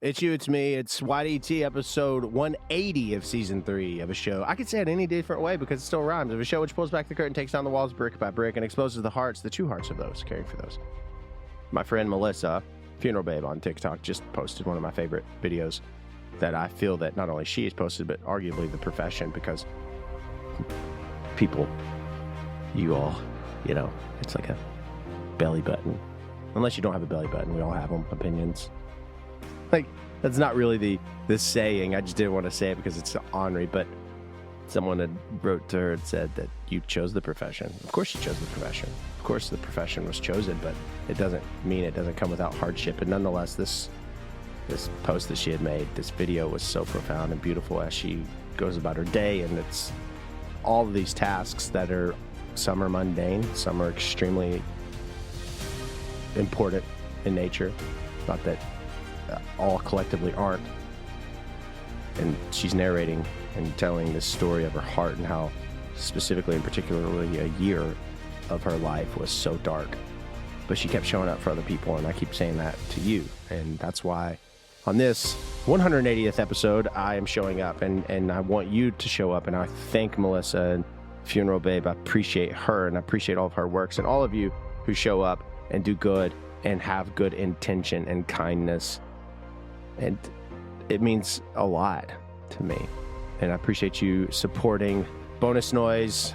It's you, it's me, it's YDT episode 180 of season 3 of a show. I could say it any different way because it still rhymes. Of a show which pulls back the curtain, takes down the walls brick by brick, and exposes the hearts, the true hearts of those caring for those. My friend Melissa, Funeral Babe on TikTok, just posted one of my favorite videos that I feel that not only she has posted, but arguably the profession, because people, you all, it's like a belly button. Unless you don't have a belly button, we all have them, opinions. Like, that's not really the saying. I just didn't want to say it because it's ornery, but someone had wrote to her and said that you chose the profession. Of course you chose the profession. Of course the profession was chosen, but it doesn't mean it doesn't come without hardship. And nonetheless, this post that she had made, this video was so profound and beautiful as she goes about her day. And it's all of these tasks that are, some are mundane, some are extremely important in nature. Not that all collectively aren't. And she's narrating and telling this story of her heart and how specifically and particularly a year of her life was so dark. But she kept showing up for other people, and I keep saying that to you. And that's why on this 180th episode, I am showing up, and I want you to show up. And I thank Melissa and Funeral Babe. I appreciate her, and I appreciate all of her works, and all of you who show up and do good and have good intention and kindness. And it means a lot to me. And I appreciate you supporting. Bonus noise,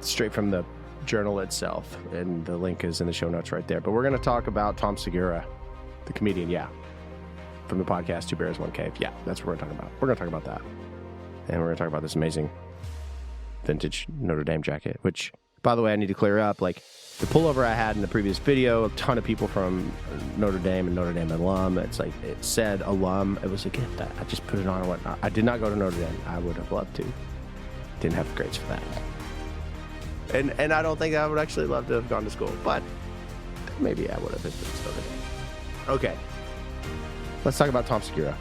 straight from the journal itself. And the link is in the show notes right there. But we're going to talk about Tom Segura, the comedian, from the podcast Two Bears, One Cave. Yeah, that's what we're talking about. We're going to talk about that. And we're going to talk about this amazing vintage Notre Dame jacket, which, by the way, I need to clear up. Like, the pullover I had in the previous video, a ton of people from Notre Dame and Notre Dame alum. It's like, it said alum. It was a gift. I just put it on and whatnot. I did not go to Notre Dame. I would have loved to. Didn't have the grades for that. And I don't think I would actually love to have gone to school, but maybe I would have if it was Notre Dame. Okay. Let's talk about Tom Segura.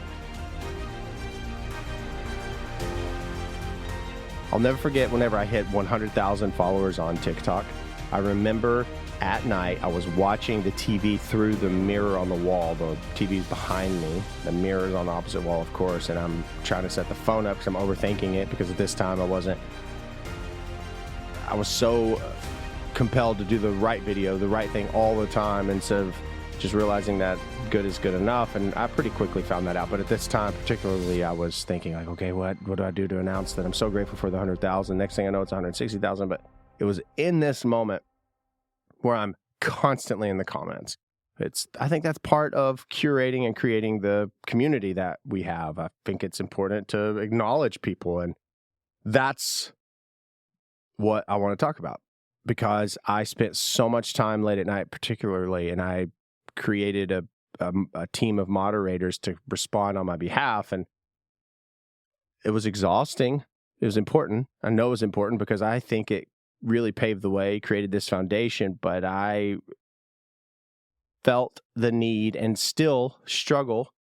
I'll never forget whenever I hit 100,000 followers on TikTok. I remember at night I was watching the TV through the mirror on the wall. The TV's behind me. The mirror's on the opposite wall, of course, and I'm trying to set the phone up because I'm overthinking it, because at this time I was so compelled to do the right video, the right thing all the time, instead of just realizing that good is good enough. And I pretty quickly found that out. But at this time, particularly, I was thinking, like, okay, what do I do to announce that I'm so grateful for the 100,000? Next thing I know, it's 160,000. But it was in this moment where I'm constantly in the comments. I think that's part of curating and creating the community that we have. I think it's important to acknowledge people. And that's what I want to talk about, because I spent so much time late at night, particularly, and I created a team of moderators to respond on my behalf. And it was exhausting. It was important. I know it was important because I think it really paved the way, created this foundation, but I felt the need and still struggle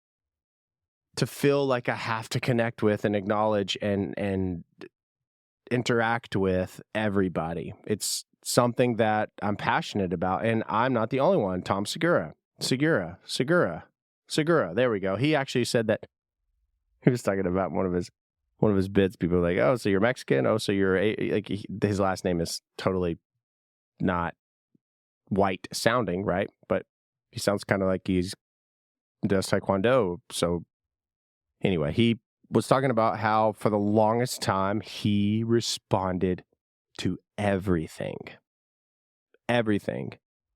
to feel like I have to connect with and acknowledge and interact with everybody. It's something that I'm passionate about, and I'm not the only one. Tom Segura. There we go. He actually said that he was talking about one of his bits. People were like, "Oh, so you're Mexican? Oh, so you're his last name is totally not white sounding, right? But he sounds kind of like he does taekwondo." So anyway, he was talking about how for the longest time he responded to everything.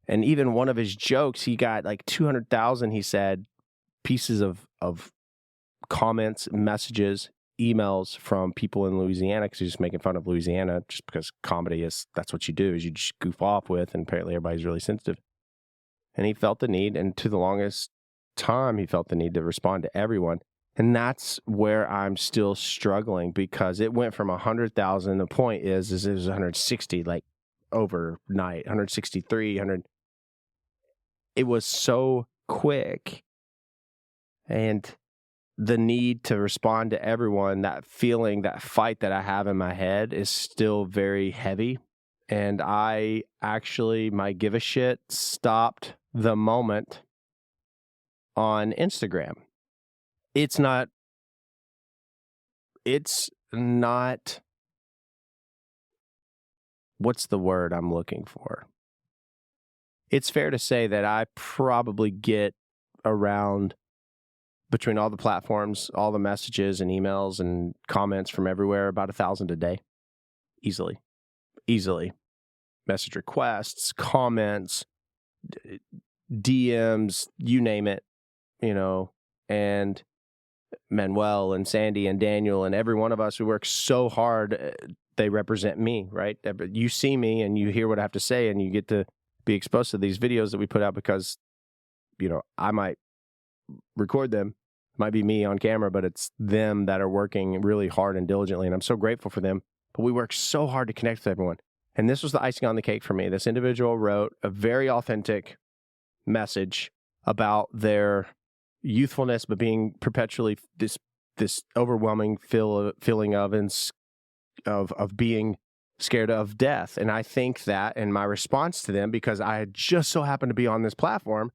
And even one of his jokes, he got like 200,000, he said, pieces of comments, messages, emails from people in Louisiana, because he's just making fun of Louisiana, just because comedy that's what you do, is you just goof off with, and apparently everybody's really sensitive. And he felt the need, and to the longest time, he felt the need to respond to everyone. And that's where I'm still struggling, because it went from 100,000. The point is it was 160, like overnight, 163, 100. It was so quick. And the need to respond to everyone, that feeling, that fight that I have in my head is still very heavy. And my give a shit stopped the moment on Instagram. it's not what's the word I'm looking for? It's fair to say that I probably get around, between all the platforms, all the messages and emails and comments from everywhere, about 1,000 a day. Easily. Message requests, comments, DMs, you name it, and Manuel and Sandy and Daniel and every one of us who work so hard, they represent me, right? You see me and you hear what I have to say, and you get to be exposed to these videos that we put out because, I might record them. It might be me on camera, but it's them that are working really hard and diligently, and I'm so grateful for them. But we work so hard to connect with everyone. And this was the icing on the cake for me. This individual wrote a very authentic message about their youthfulness, but being perpetually this overwhelming feeling of being scared of death. And I think that, in my response to them, because I had just so happened to be on this platform,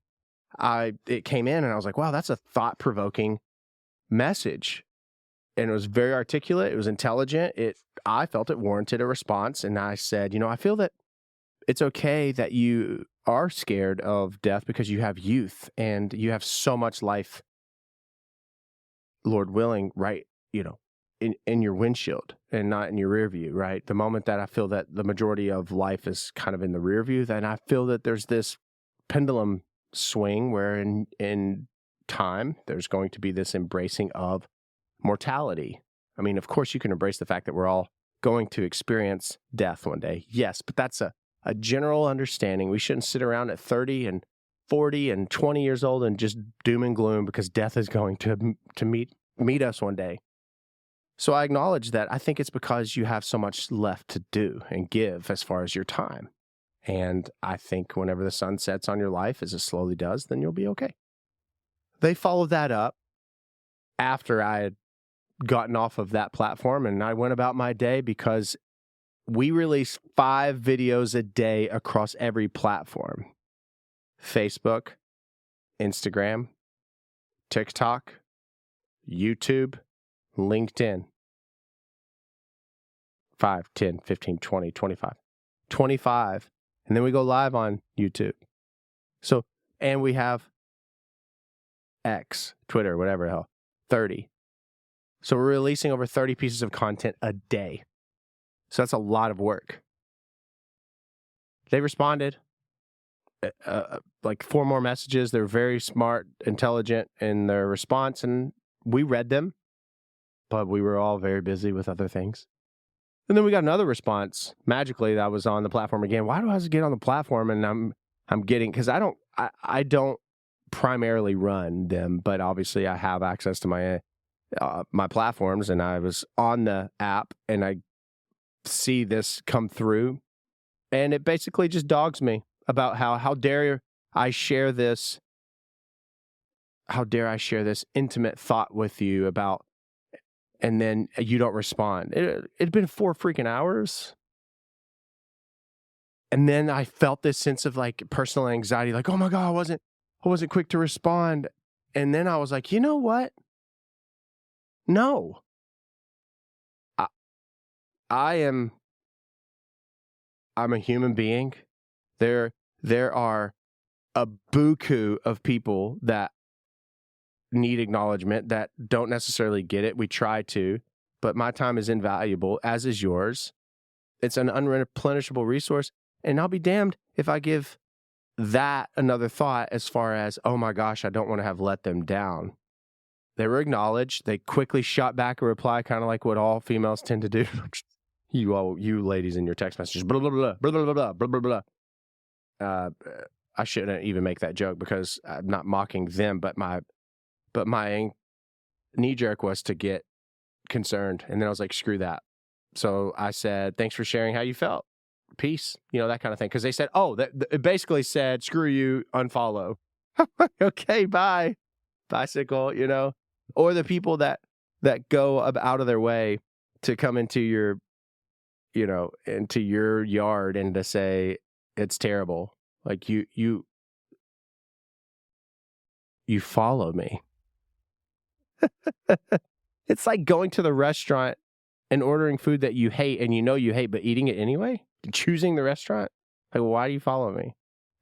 it came in and I was like, wow, that's a thought-provoking message. And it was very articulate. It was intelligent. I felt it warranted a response. And I said, I feel that it's okay that you are scared of death because you have youth and you have so much life, Lord willing, right, in your windshield and not in your rear view, right? The moment that I feel that the majority of life is kind of in the rear view, then I feel that there's this pendulum swing where in time there's going to be this embracing of mortality. I mean, of course you can embrace the fact that we're all going to experience death one day. Yes, but that's a general understanding. We shouldn't sit around at 30 and 40 and 20 years old and just doom and gloom because death is going to meet us one day. So I acknowledge that. I think it's because you have so much left to do and give as far as your time. And I think whenever the sun sets on your life, as it slowly does, then you'll be okay. They followed that up after I had gotten off of that platform, and I went about my day because we release 5 videos a day across every platform: Facebook, Instagram, TikTok, YouTube, LinkedIn. 5, 10, 15, 20, 25. 25. And then we go live on YouTube. So, and we have X, Twitter, whatever the hell, 30. So we're releasing over 30 pieces of content a day. So that's a lot of work. They responded, like 4 more messages. They're very smart, intelligent in their response, and we read them, but we were all very busy with other things. And then we got another response magically that was on the platform again. Why do I have to get on the platform? And I'm getting, because I don't primarily run them, but obviously I have access to my platforms, and I was on the app and I see this come through, and it basically just dogs me about how dare I share this intimate thought with you about, and then you don't respond. It'd been 4 freaking hours. And then I felt this sense of like personal anxiety, like, oh my God, I wasn't quick to respond. And then I was like, you know what? No. I'm a human being. There are a buku of people that need acknowledgement that don't necessarily get it. We try to, but my time is invaluable, as is yours. It's an unreplenishable resource, and I'll be damned if I give that another thought as far as, oh my gosh, I don't want to have let them down. They were acknowledged. They quickly shot back a reply, kind of like what all females tend to do. You ladies in your text messages, blah, blah, blah, blah, blah, blah, blah, blah, blah. I shouldn't even make that joke because I'm not mocking them, but my knee jerk was to get concerned. And then I was like, screw that. So I said, thanks for sharing how you felt. Peace. That kind of thing. Because they said, it basically said, screw you, unfollow. Okay, bye. Bicycle, or the people that go out of their way to come into your, into your yard and to say it's terrible. Like you follow me. It's like going to the restaurant and ordering food that you hate and you hate, but eating it anyway? Choosing the restaurant? Like, why do you follow me?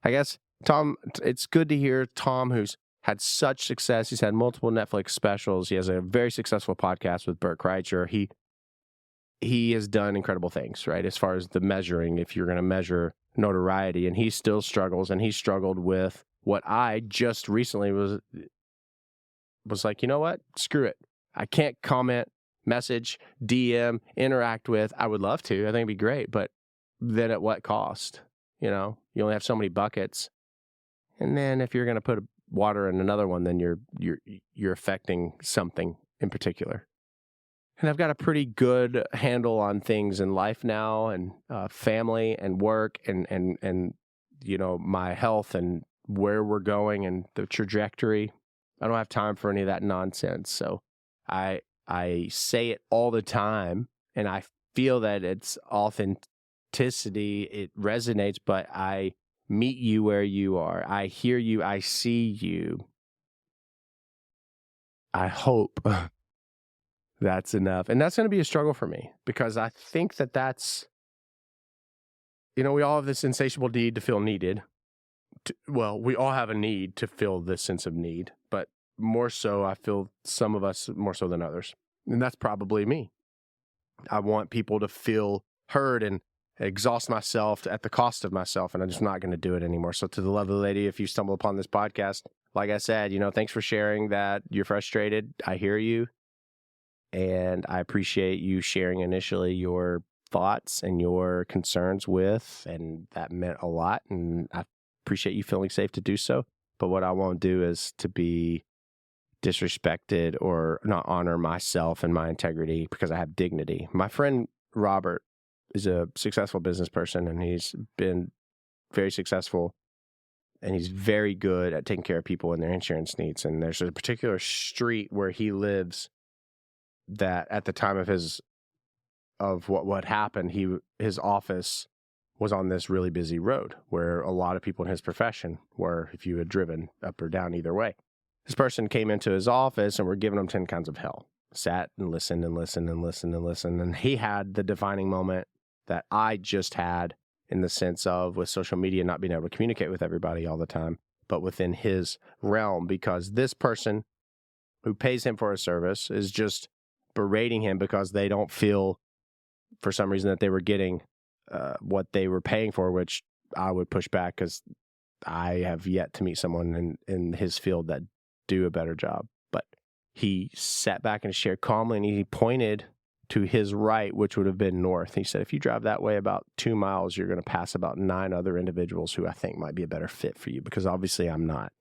I guess, Tom, it's good to hear Tom, who's had such success. He's had multiple Netflix specials. He has a very successful podcast with Bert Kreischer. He has done incredible things, right? As far as the measuring, if you're going to measure notoriety, and he still struggles, and he struggled with what I just recently was like, you know what? Screw it. I can't comment, message, DM, interact with. I would love to. I think it'd be great, but then at what cost? You know, you only have so many buckets. And then if you're going to put water in another one, then you're affecting something in particular. And I've got a pretty good handle on things in life now, and family and work and you know, my health and where we're going and the trajectory. I don't have time for any of that nonsense. So I say it all the time, and I feel that it's authenticity. It resonates, but I meet you where you are. I hear you. I see you. I hope that's enough. And that's going to be a struggle for me, because I think that's, you know, we all have this insatiable need to feel needed. Well, we all have a need to feel this sense of need, but more so, I feel some of us more so than others. And that's probably me. I want people to feel heard and exhaust myself at the cost of myself, and I'm just not going to do it anymore. So to the lovely lady, if you stumble upon this podcast, like I said, you know, thanks for sharing that you're frustrated. I hear you. And I appreciate you sharing initially your thoughts and your concerns with, and that meant a lot. And I appreciate you feeling safe to do so. But what I won't do is to be disrespected or not honor myself and my integrity, because I have dignity. My friend Robert is a successful business person, and he's been very successful, and he's very good at taking care of people and their insurance needs. And there's a particular street where he lives that at the time of what happened, his office was on this really busy road where a lot of people in his profession were, if you had driven up or down either way. This person came into his office and were giving him 10 kinds of hell. Sat and listened and listened and listened and listened. And he had the defining moment that I just had, in the sense of, with social media, not being able to communicate with everybody all the time, but within his realm, because this person who pays him for a service is just berating him because they don't feel, for some reason, that they were getting what they were paying for, which I would push back, because I have yet to meet someone in his field that do a better job. But he sat back in his chair calmly, and he pointed to his right, which would have been north. He said, if you drive that way about 2 miles, you're going to pass about 9 other individuals who I think might be a better fit for you, because obviously I'm not.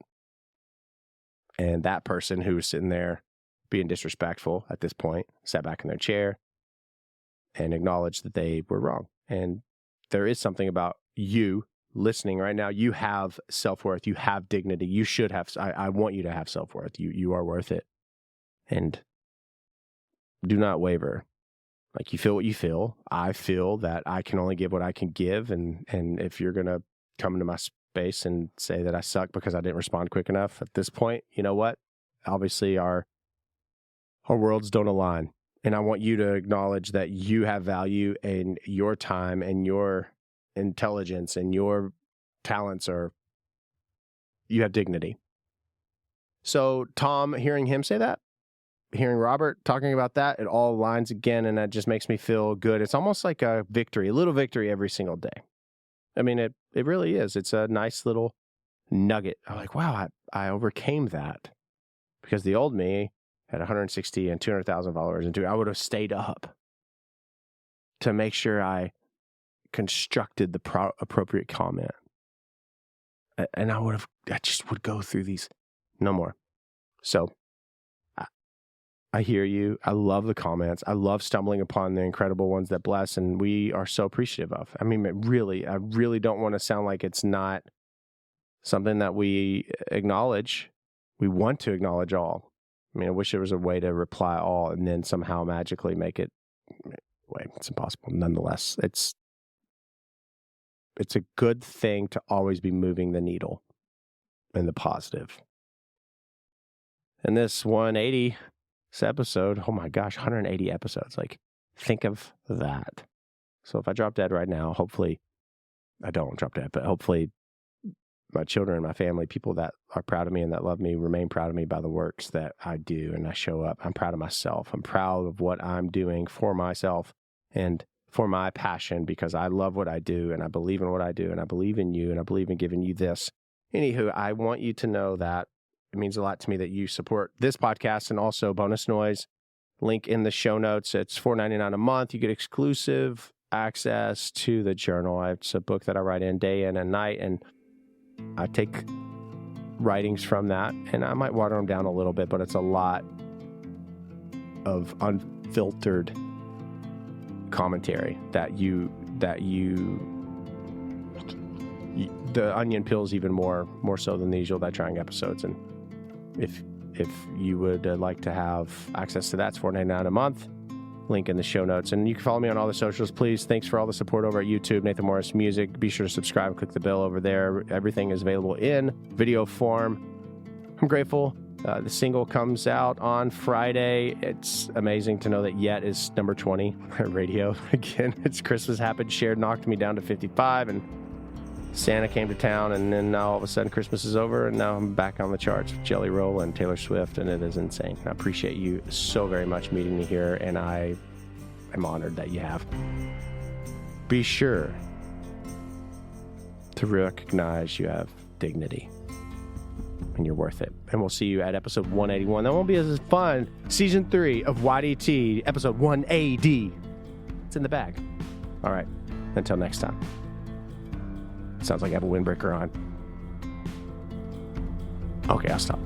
And that person who was sitting there being disrespectful at this point sat back in their chair and acknowledged that they were wrong. And there is something about you listening right now. You have self-worth. You have dignity. You should have. I want you to have self-worth. You are worth it. And do not waver. Like, you feel what you feel. I feel that I can only give what I can give. And if you're going to come into my space and say that I suck because I didn't respond quick enough at this point, you know what? Obviously, our worlds don't align. And I want you to acknowledge that you have value, and your time and your intelligence and your talents you have dignity. So Tom, hearing him say that, hearing Robert talking about that, it all aligns again, and that just makes me feel good. It's almost like a victory, a little victory every single day. I mean, it really is. It's a nice little nugget. I'm like, wow, I overcame that, because the old me had 160 and 200,000 followers, and I would have stayed up to make sure I constructed the appropriate comment. And I just would go through these. No more. So I hear you. I love the comments. I love stumbling upon the incredible ones that bless, and we are so appreciative of. I mean, I really don't want to sound like it's not something that we acknowledge. We want to acknowledge all. I mean, I wish there was a way to reply all and then somehow magically make it. Wait, it's impossible. Nonetheless, it's a good thing to always be moving the needle in the positive. And this 180 episode. Oh my gosh, 180 episodes. Like, think of that. So if I drop dead right now, hopefully I don't drop dead, but hopefully my children and my family, people that are proud of me and that love me, remain proud of me by the works that I do and I show up. I'm proud of myself. I'm proud of what I'm doing for myself and for my passion, because I love what I do and I believe in what I do and I believe in you and I believe in giving you this. Anywho, I want you to know that it means a lot to me that you support this podcast and also Bonus Noise. Link in the show notes. It's $4.99 a month. You get exclusive access to the journal. It's a book that I write in day in and night, and I take writings from that, and I might water them down a little bit, but it's a lot of unfiltered commentary that the onion peels even more so than the usual Die Trying episodes. And if you would like to have access to that, it's $4.99 a month. Link in the show notes. And you can follow me on all the socials, please. Thanks for all the support over at YouTube, Nathan Morris Music. Be sure to subscribe and click the bell over there. Everything is available in video form. I'm grateful. The single comes out on Friday. It's amazing to know that Yet is number 20 radio. Again, it's Christmas happened. Shared knocked me down to 55, and Santa came to town, and then now all of a sudden Christmas is over, and now I'm back on the charts with Jelly Roll and Taylor Swift, and it is insane. I appreciate you so very much meeting me here, and I am honored that you have. Be sure to recognize you have dignity, and you're worth it. And we'll see you at episode 181. That won't be as fun. Season 3 of YDT, episode 180. It's in the bag. All right. Until next time. Sounds like I have a windbreaker on. Okay, I'll stop.